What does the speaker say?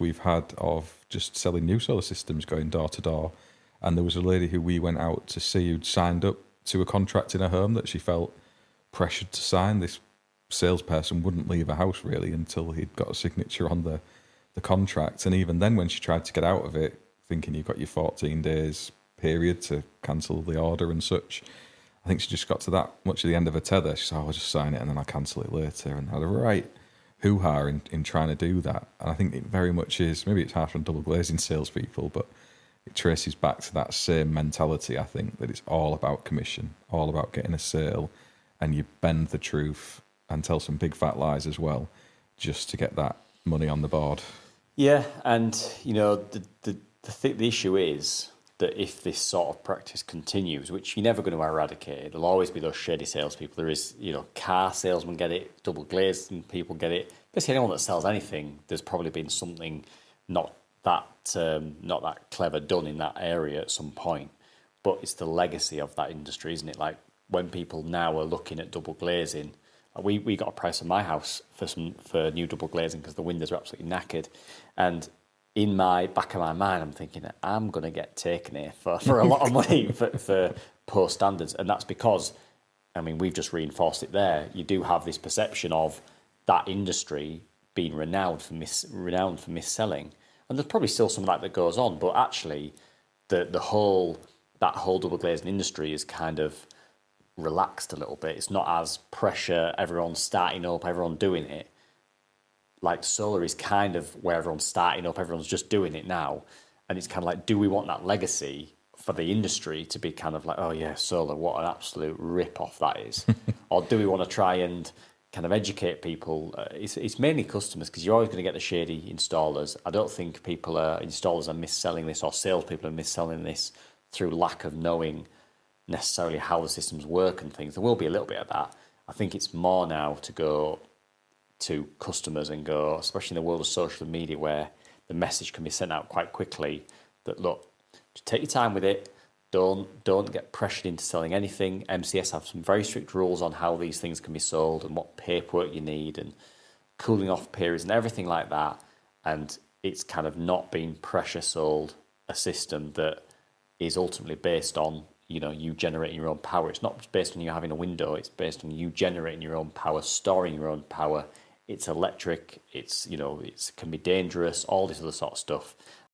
we've had of just selling new solar systems going door to door. And there was a lady who we went out to see who'd signed up to a contract in her home that she felt pressured to sign. This salesperson wouldn't leave her house really until he'd got a signature on the contract. And even then, when she tried to get out of it, thinking you've got your 14 days period to cancel the order and such, I think she just got to that much at the end of her tether. She said, I'll just sign it and then I'll cancel it later. And had a right hoo-ha in trying to do that. And I think it very much is, maybe it's harsh on double glazing salespeople, but it traces back to that same mentality, I think, that it's all about commission, all about getting a sale, and you bend the truth and tell some big fat lies as well, just to get that money on the board. Yeah, and the issue is that if this sort of practice continues, which you're never going to eradicate, there'll always be those shady salespeople. There is, car salesmen get it, double glazing people get it. Basically, anyone that sells anything, there's probably been something not that clever done in that area at some point. But it's the legacy of that industry, isn't it? Like when people now are looking at double glazing, we got a price on my house for new double glazing because the windows are absolutely knackered, and in my back of my mind, I'm thinking I'm going to get taken here for a lot of money for poor standards. And that's because, we've just reinforced it there. You do have this perception of that industry being renowned for mis-selling. And there's probably still some of that goes on. But actually, that whole double glazing industry is kind of relaxed a little bit. It's not as pressure, everyone's starting up, everyone doing it. Like solar is kind of where everyone's starting up, everyone's just doing it now. And it's kind of like, do we want that legacy for the industry to be kind of like, oh yeah, solar, what an absolute rip-off that is? Or do we want to try and kind of educate people? It's mainly customers, because you're always going to get the shady installers. I don't think installers are mis-selling this, or salespeople are mis-selling this through lack of knowing necessarily how the systems work and things. There will be a little bit of that. I think it's more now to go to customers and go, especially in the world of social media where the message can be sent out quite quickly, that look, just take your time with it. Don't get pressured into selling anything. MCS have some very strict rules on how these things can be sold and what paperwork you need and cooling off periods and everything like that. And it's kind of not being pressure sold a system that is ultimately based on, you generating your own power. It's not based on you having a window. It's based on you generating your own power, storing your own power. It's electric. It can be dangerous. All this other sort of stuff.